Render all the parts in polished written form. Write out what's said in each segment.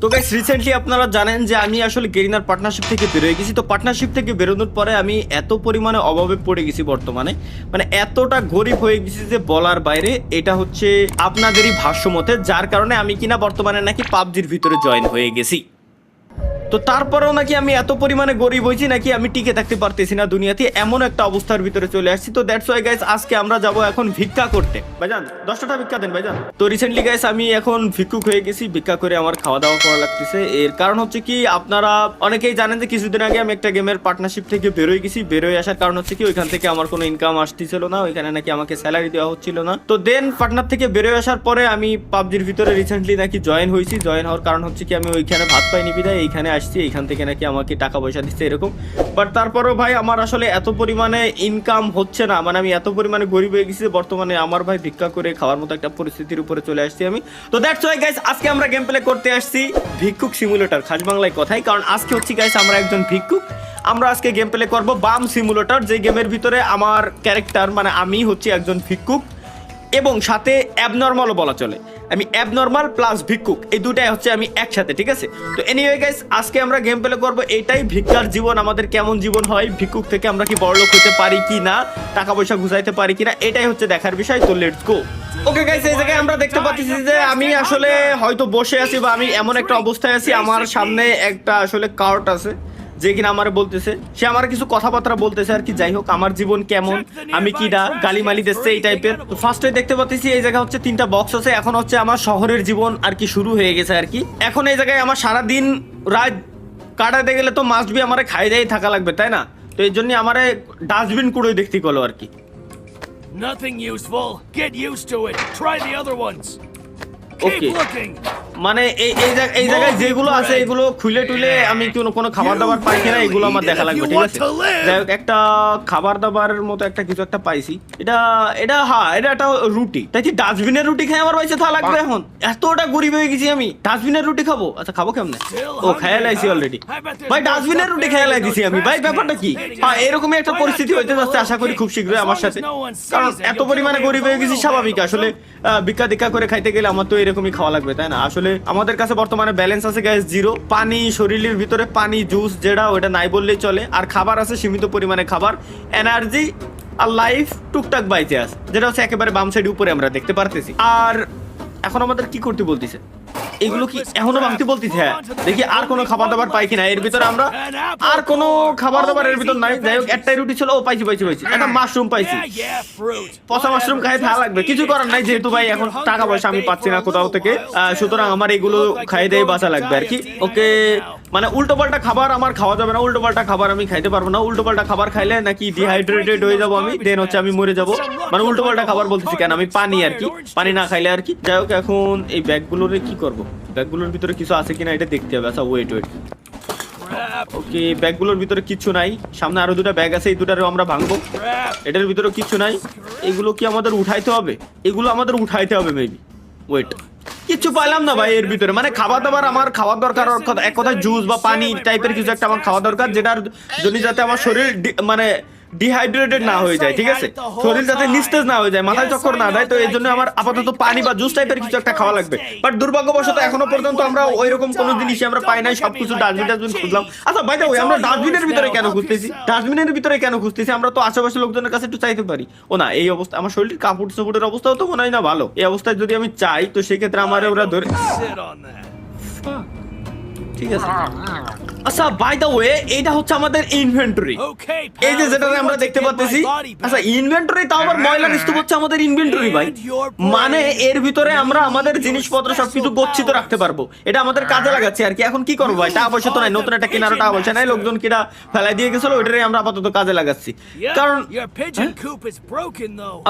তো guys recently আপনারা জানেন যে আমি আসলে গেরিনার পার্টনারশিপ থেকে বেরোয় গেছি। তো পার্টনারশিপ থেকে বেরোনোর পরে আমি এত পরিমাণে অভাবে পড়ে গেছি বর্তমানে, মানে এতটা গরিব হয়ে গেছি যে বলার বাইরে। এটা হচ্ছে আপনাদেরই ভাষ্য মতে, যার কারণে আমি কিনা বর্তমানে নাকি পাবজির ভিতরে জয়েন হয়ে গেছি। তো তারপরেও নাকি আমি এত পরিমাণে গরিব হয়েছি নাকি আমি টিকে থাকতে পারতেছি না দুনিয়াতে, এমন একটা অবস্থার ভিতরে চলে আসছি। তো দ্যাটস ওয়াই গাইস আজকে আমরা যাব এখন ভিক্ষা করতে। ভাইজান 10টা ভিক্ষা দেন ভাইজান। তো রিসেন্টলি গাইস আমি এখন ভিক্ষুক হয়ে গেছি, ভিক্ষা করে আমার খাওয়া দাওয়া করা লাগতেছে। এর কারণ হচ্ছে কি, আপনারা অনেকেই জানেন যে কিছুদিন আগে আমি একটা গেমের পার্টনারশিপ থেকে বেরোয় গেছি। বেরোয় আসার কারণ হচ্ছে কি, ওইখান থেকে আমার কোনো ইনকাম আসতেছিল না, ওইখানে নাকি আমাকে স্যালারি দেওয়া হচ্ছিল না। তো দেন পার্টনার থেকে বেরোয় আসার পরে আমি পাবজির ভিতরে রিসেন্টলি নাকি জয়েন হয়েছি। জয়েন হওয়ার কারণ হচ্ছে কি, আমি ওইখানে ভাত পাইনি বিধায় এইখানে আসছি, এইখান থেকে নাকি আমাকে টাকা পয়সা দিচ্ছে এরকম। বাট তারপরেও ভাই আমার আসলে এত পরিমাণে ইনকাম হচ্ছে না, মানে আমি এত পরিমাণে গরিব হয়ে গেছি বর্তমানে আমার ভাই ভিক্ষা করে খাওয়ার মতো একটা পরিস্থিতির উপরে চলে আসছি আমি। তো দ্যাটস ওয়াই গাইস আজকে আমরা গেম প্লে করতে আসছি ভিক্ষুক সিমুলেটর, খাস বাংলায় কথাই। কারণ আজকে হচ্ছে গাইস আমরা একজন ভিক্ষুক, আমরা আজকে গেম প্লে করবো বাম সিমুলেটর, যে গেমের ভিতরে আমার ক্যারেক্টার মানে আমি হচ্ছে একজন ভিক্ষুক এবং সাথে অ্যাবনর্মালও বলা চলে। আমি অ্যাবনর্মাল প্লাস ভিক্ষুক এই দুটাই হচ্ছে আমি একসাথে, ঠিক আছে। তো এনিওয়ে গাইস আজকে আমরা গেম প্লে করবো এটাই, ভিক্ষার জীবন আমাদের কেমন জীবন হয়, ভিক্ষুক থেকে আমরা কি বড়লোক হতে পারি কি না, টাকা পয়সা গুছাইতে পারি কিনা, এটাই হচ্ছে দেখার বিষয়। তো লেটস গো। ওকে গাইস এই জায়গায় আমরা দেখতে পাচ্ছি যে আমি আসলে হয়তো বসে আছি বা আমি এমন একটা অবস্থায় আছি, আমার সামনে একটা আসলে কার্ট আছে যে কিনা আমার বলতেছে, সে আমার কিছু কথাবার্তা বলতেছে আর কি। যাই হোক আমার জীবন কেমন, আমি কিডা, গালিমালি দিচ্ছে এই টাইপের। তো ফার্স্টে দেখতে পাচ্ছি এই জায়গা হচ্ছে 3টা বক্স আছে। এখন হচ্ছে আমার শহরের জীবন আর কি শুরু হয়ে গেছে আর কি। এখন এই জায়গায় আমার সারাদিন রাত কাটাতে গেলে তো মাস্ট বি আমার খাই দাই থাকা লাগবে, তাই না? তো এই জন্য আমার ডাস্টবিন কুড়োই দেখতে গেলো আর কি। Nothing useful. Get used to it. Try the other ones. Okay. Keep looking. মানে এই জায়গায় যেগুলো আছে এগুলো খুলে টুলে আমি কোনো খাবার দাবার পাই কিনা এগুলো আমার দেখা লাগবে, ঠিক আছে। যাই হোক একটা খাবার দাবারের মতো একটা কিছু একটা পাইছি। এটা হ্যাঁ এটা একটা রুটি, তাই কি ডাস্টবিনের রুটি খাই আমার পয়সা থাকা লাগবে? এখন এতটা গরিব হয়ে গেছি আমি, ডাস্টবিনের রুটি খাবো? আচ্ছা খাবো কেমনে? ও খেয়ে লাইছি অলরেডি ভাই, ডাস্টবিনের রুটি খেয়ে লাইছি আমি ভাই। ব্যাপারটা কি? হ্যাঁ এরকমই একটা পরিস্থিতি হইতে যাচ্ছে আশা করি খুব শীঘ্রই আমার সাথে, কারণ এত পরিমাণে গরিব হয়ে গেছি স্বাভাবিক। আসলে ভিক্ষা দীক্ষা করে খাইতে গেলে আমার তো এরকমই খাওয়া লাগবে, তাই না? আসলে আমাদের কাছে বর্তমানে ব্যালেন্স আছে গ্যাস 0, পানি শরীরের ভিতরে পানি জুস যেটা ওটা নাই বললেই চলে, আর খাবার আছে সীমিত পরিমাণে খাবার, এনার্জি আর লাইফ টুকটাক বাইচে আছে, যেটা হচ্ছে একেবারে বাম সাইড উপরে আমরা দেখতে পারতেছি। আর এখন আমাদের কি করতে বলতেছে, এগুলো কি এখনো ভাঙতে বলতেছে? হ্যাঁ দেখি আর কোনো খাবার দাবার পাই কিনা এর ভিতরে। আমরা আর কোনো খাবার দাবার এর ভিতর নাই। যাই হোক একটাই রুটি ছিল, ও পাইছি একটা মাশরুম পাইছি। পচা মাশরুম খাই ভালো লাগবে, কিছু করার নাই যেহেতু ভাই এখন টাকা পয়সা আমি পাচ্ছি না কোথাও থেকে, সুতরাং আমার এগুলো খাই দিয়ে বাঁচা লাগবে আর কি। ওকে মানে উল্টো পাল্টা খাবার আমার খাওয়া যাবে না, উল্টো পাল্টা খাবার আমি খাইতে পারবো না। উল্টো পাল্টা খাবার খাইলে নাকি ডিহাইড্রেটেড হয়ে যাবো আমি, দেন হচ্ছে আমি মরে যাবো। মানে উল্টো পাল্টা খাবার বলতেছি কেন, আমি পানি আর কি, পানি না খাইলে আর কি। যাই হোক এখন এই ব্যাগগুলোরে কি করবো, ব্যাগগুলোর ভিতরে কিছু আছে কিনা এটা দেখতে হবে। আচ্ছা ওয়েট ওকে ব্যাগগুলোর ভিতরে কিছু নাই, সামনে আরো 2টা ব্যাগ আছে, এই 2টারও আমরা ভাঙবো। এটার ভিতরে কিছু নাই, এগুলো কি আমাদের উঠাইতে হবে? এগুলো আমাদের উঠাইতে হবে মেবি। ওয়েট কিছু পাইলাম না ভাই এর ভিতরে, মানে খাবার দাবার আমার খাওয়ার দরকার, এক কথায় জুস বা পানি টাইপের কিছু একটা আমার খাওয়া দরকার, যেটার জন্য যাতে আমার শরীর মানে ডিহাইড্রেটেড না হয়ে যায়, ঠিক আছে, শরীর যাতে নিস্তেজ না হয়ে যায়, মাথায় চক্কর না দেয়। তো এই জন্য আমার আপাতত পানি বা জুস টাইপের কিছু একটা খাওয়া লাগবে। বাট দুর্ভাগ্যবশত এখনো পর্যন্ত আমরা ওইরকম কোনো জিনিসই আমরা পাই নাই, সবকিছু ডাস্টবিন খুঁজলাম। আচ্ছা ভাই ওই আমরা ডাস্টবিনের ভিতরে কেন খুঁজতেছি? আমরা তো আশেপাশে লোকজনের কাছে একটু চাইতে পারি। ও না এই অবস্থা, আমার শরীর কাপড় চোপড়ের অবস্থাও তো মনে হয় না ভালো। এই অবস্থায় যদি আমি চাই তো সেক্ষেত্রে আমার ওরা ধরে, ঠিক আছে। আচ্ছা বাই দ্য ওয়ে এইটা হচ্ছে আমাদের ইনভেন্টরি, এই যে যেটা আমরা দেখতে পাচ্ছি। আচ্ছা ইনভেন্টরি তাও আবার ময়লার স্তূপ হচ্ছে আমাদের ইনভেন্টরি ভাই, মানে এর ভিতরে আমরা আমাদের জিনিসপত্র সবকিছু গচ্ছিত রাখতে পারবো। এটা আমাদের কাজে লাগাচ্ছি আর কি। এখন কি করবো ভাই, টাকা পয়সা তো নাই, নতুন একটা কেনার টাকা পয়সা নাই, লোকজন কিনা ফেলাই দিয়ে গেছিল, ওইটাই আমরা আপাতত কাজে লাগাচ্ছি। কারণ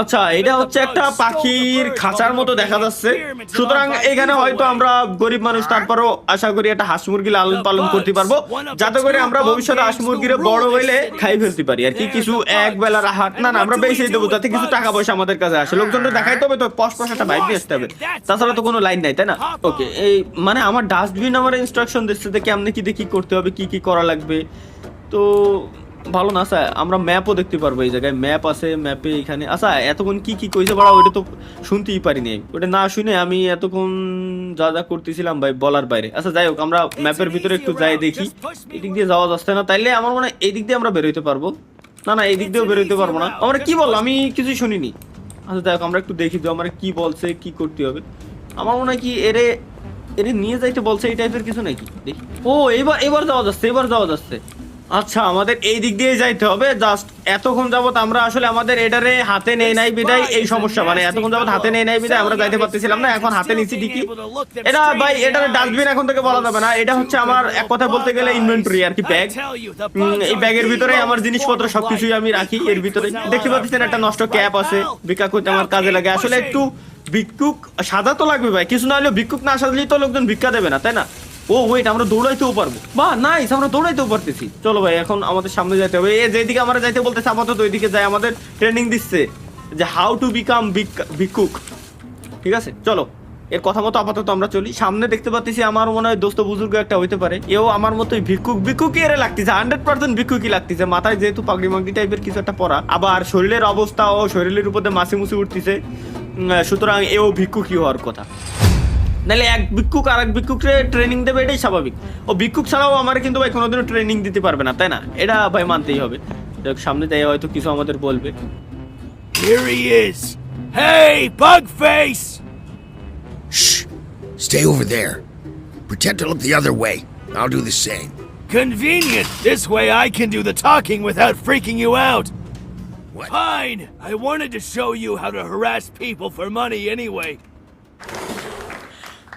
আচ্ছা এটা হচ্ছে একটা পাখির খাঁচার মতো দেখা যাচ্ছে, সুতরাং এখানে হয়তো আমরা গরিব মানুষ, তারপরও আশা করি একটা হাঁস মুরগি লালন পালন করতে পারবো, যাতে করে আমরা ভবিষ্যতে হাঁস মুরগির বড় হইলে খাই ফেলতে পারি আর কি। কিছু এক বেলার হাট না আমরা বেশি দেবো, যাতে কিছু টাকা পয়সা আমাদের কাছে আসে, লোকজনকে দেখাইতে হবে, তো পশ একটা বাইক নিয়ে আসতে হবে, তাছাড়া তো কোনো লাইন নাই, তাই না? ওকে এই মানে আমার ডাস্টবিন আমার ইনস্ট্রাকশন দিচ্ছে যে কেমনে কি দেখি করতে হবে, কি কি করা লাগবে। তো ভালো না। আচ্ছা আমরা ম্যাপও দেখতে পারবো, এই জায়গায় ম্যাপ আছে, ম্যাপে এখানে আচ্ছা এতক্ষণ কি কি কইছে বড়া ওইটা তো শুনতেই পারিনি, ওটা না শুনে আমি এতক্ষণ যা যা করতেছিলাম ভাই বলার বাইরে। আচ্ছা যাই হোক আমরা ম্যাপের ভিতরে একটু যাই দেখি, এদিক দিয়ে যাওয়া যাচ্ছে না, তাইলে আমার মনে হয় এই দিক দিয়ে আমরা বেরোইতে পারবো। না না এই দিক দিয়েও বেরোইতে পারবো না, আমরা কি বললাম আমি কিছুই শুনিনি। আচ্ছা যাই হোক আমরা একটু দেখি যে আমার কি বলছে, কি করতে হবে। আমার মনে হয় কি এরে নিয়ে যাইতে বলছে এই টাইপের কিছু নাকি, দেখি। ও এবার যাওয়া যাচ্ছে, এবার যাওয়া যাচ্ছে। আচ্ছা আমাদের এই দিক দিয়ে যাইতে হবে। জাস্ট এতক্ষণ যাবত আমরা আসলে আমাদের এটারে হাতে নেই নাই বিদায় এই সমস্যা, মানে এতক্ষণ যাবত হাতে নেই নাই বিদায় আমরা যাইতে পারতেছিলাম না। এখন হাতে নিচ্ছি ঠিকই, এটা ভাই এটারে ডাস্টবিন এখন থেকে বলা যাবে না, এটা হচ্ছে আমার এক কথা বলতে গেলে ইনভেন্টরি আর কি, ব্যাগ। এই ব্যাগের ভিতরে আমার জিনিসপত্র সবকিছুই আমি রাখি এর ভিতরে। দেখতে পাচ্ছেন একটা নষ্ট ক্যাপ আছে, ভিক্ষা করতে আমার কাজে লাগে। আসলে একটু ভিক্ষুক সাজা তো লাগবে ভাই, কিছু না হলেও ভিক্ষুক না সাজলেই তো লোকজন ভিক্ষা দেবে না, তাই না? ও ওয়েট আমরা দৌড়াইতেও পারবো, বাহ নাইস, আমরা দৌড়াইতেও পারতেছি। চলো ভাই এখন আমাদের সামনে যাইতে হবে, এই যেদিকে আমরা যাইতে বলতেছে আপাতত ওইদিকে যাই, আমাদের ট্রেনিং দিচ্ছে যে হাউ টু বিকাম ভিক্ষুক, ঠিক আছে? চলো এর কথা মতো আপাতত আমরা চলি। সামনে দেখতে পাচ্ছি আমার মনে হয় দোস্ত বুজুর্গ একটা হইতে পারে, এও আমার মতোই ভিক্ষুকই এর লাগতেছে, 100% ভিক্ষুকই লাগতেছে। মাথায় যেহেতু পাগড়ি মাগড়ি টাইপের কিছু একটা পরা, আবার শরীরের অবস্থা ও শরীরের উপরে মাছি মুছি উঠতেছে, সুতরাং এও ভিক্ষুকই হওয়ার কথা। নাহলে এক ভিক্ষুক আর এক ভিক্ষুককে ট্রেনিং দেবে এটাই স্বাভাবিক। ও ভিক্ষুক ছাড়াও আমার কিন্তু ভাই কোনোদিনও ট্রেনিং দিতে পারবে না, তাই না? এটা ভাই মানতেই হবে। সামনে যাই হয়তো কিছু আমাদের বলবে। Here he is. Hey, bug face! Shh! Stay over there. Pretend to look the other way. I'll do the same. Convenient. This way I can do the talking without freaking you out. What? Fine. I wanted to show you how to harass people for money anyway.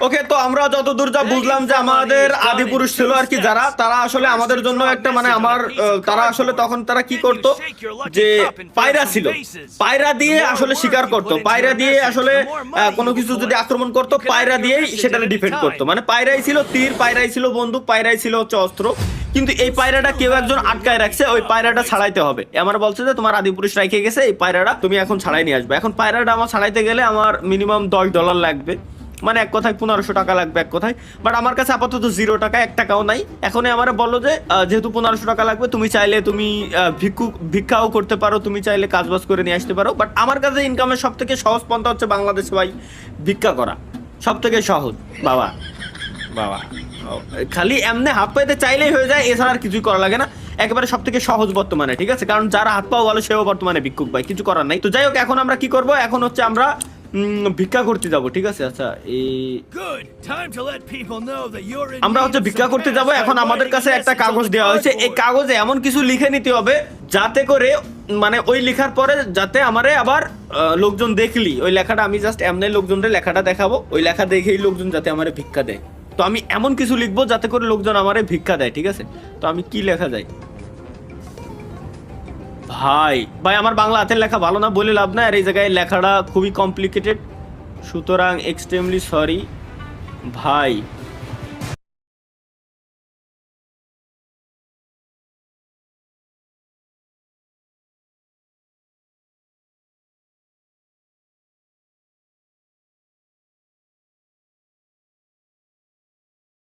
ওকে, তো আমরা যতদূর যা বুঝলাম যে আমাদের আদি পুরুষ ছিল আর কি যারা, তারা আসলে আমাদের জন্য একটা মানে আমার তারা আসলে তখন তারা কি করতো যে পায়রা ছিল, পায়রা দিয়ে আসলে শিকার করতো, পায়রা দিয়ে আসলে কোনো কিছু যদি আক্রমণ করতো পায়রা দিয়েই সেটাকে ডিফেন্ড করতো। মানে পায়রাই ছিল তীর, পায়রাই ছিল বন্দুক, পায়রাই ছিল হচ্ছে অস্ত্র। কিন্তু এই পায়রাটা কেউ একজন আটকায় রাখছে, ওই পায়রাটা ছাড়াইতে হবে। আমার বলছে যে তোমার আদি পুরুষ রেখে গেছে এই পায়রাটা, তুমি এখন ছাড়াই নিয়ে আসবে। এখন পায়রাটা আমার ছাড়াইতে গেলে আমার মিনিমাম $10 লাগবে, মানে এক কথায় 1500 টাকা লাগবে এক কথায়। বাট আমার কাছে আপাতত 0 টাকা, 1 টাকাও নাই। এখনই আমার বললো যে যেহেতু 1500 টাকা লাগবে, তুমি চাইলে তুমি ভিক্ষাও করতে পারো, তুমি চাইলে কাজবাজ করে নিয়ে আসতে পারো। বাট আমার কাছে ইনকামের সব থেকে সহজ পন্থা হচ্ছে বাংলাদেশে ভাই ভিক্ষা করা, সব থেকে সহজ। বাবা খালি এমনি হাত পাইতে চাইলেই হয়ে যায়, এছাড়া আর কিছুই করা লাগে না, একেবারে সব থেকে সহজ বর্তমানে, ঠিক আছে? কারণ যারা হাত পাও ভালো সেও বর্তমানে ভিক্ষুক ভাই, কিছু করার নাই। তো যাই হোক এখন আমরা কি করব, এখন হচ্ছে আমরা ভিক্ষা করতে যাব, ঠিক আছে? আচ্ছা আমরা হচ্ছে ভিক্ষা করতে যাব। এখন আমাদের কাছে একটা কাগজ দেওয়া হয়েছে, এই কাগজে এমন কিছু লিখে নিতে হবে যাতে করে মানে ওই লেখার পরে যাতে আমারে আবার লোকজন দেখলি ওই লেখাটা, আমি জাস্ট এমনি লোকজনদের লেখাটা দেখাবো, ওই লেখা দেখেই লোকজন যাতে আমারে ভিক্ষা দেয়। তো আমি এমন কিছু লিখবো যাতে করে লোকজন আমারে ভিক্ষা দেয়, ঠিক আছে? তো আমি কি লেখা যায় ভাই আমার বাংলা হাতের লেখা ভালো না বলে লাভ না, আর এই জায়গায় লেখাটা খুবই কমপ্লিকেটেড, সুতরাং এক্সট্রিমলি সরি ভাই।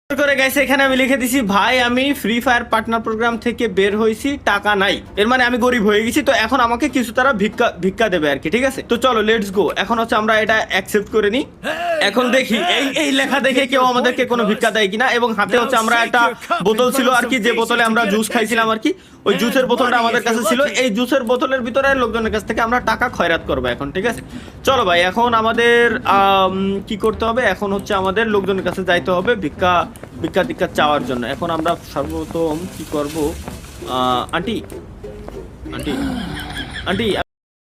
করে গেছে এখানে আমি লিখে দিছি ভাই আমি ফ্রি ফায়ার পার্টনার প্রোগ্রাম থেকে বের হয়েছি, টাকা নাই, এর মানে আমি গরিব হয়ে গেছি। তো এখন আমাকে কিছু তারা ভিক্ষা দেবে আর কি, ঠিক আছে? তো চলো লেটস গো, এখন হচ্ছে আমরা এটা অ্যাকসেপ্ট করে নিই। এখন দেখি এই লেখা দেখে কেউ আমাদেরকে কোনো ভিক্ষা দেয় কিনা। এবং হাতে হচ্ছে আমরা একটা বোতল ছিল আর কি, যে বোতলে আমরা জুস খাইছিলাম আর কি, ওই জুসের বোতলটা আমাদের কাছে ছিল। এই জুসের বোতলের ভিতরে লোকজনের কাছ থেকে আমরা টাকা খয়রাত করবো এখন, ঠিক আছে? চলো ভাই এখন আমাদের কি করতে হবে, এখন হচ্ছে আমাদের লোকজনের কাছে যাইতে হবে ভিক্ষা চাওয়ার জন্য। এখন আমরা সর্বপ্রথম কি করব, আন্টি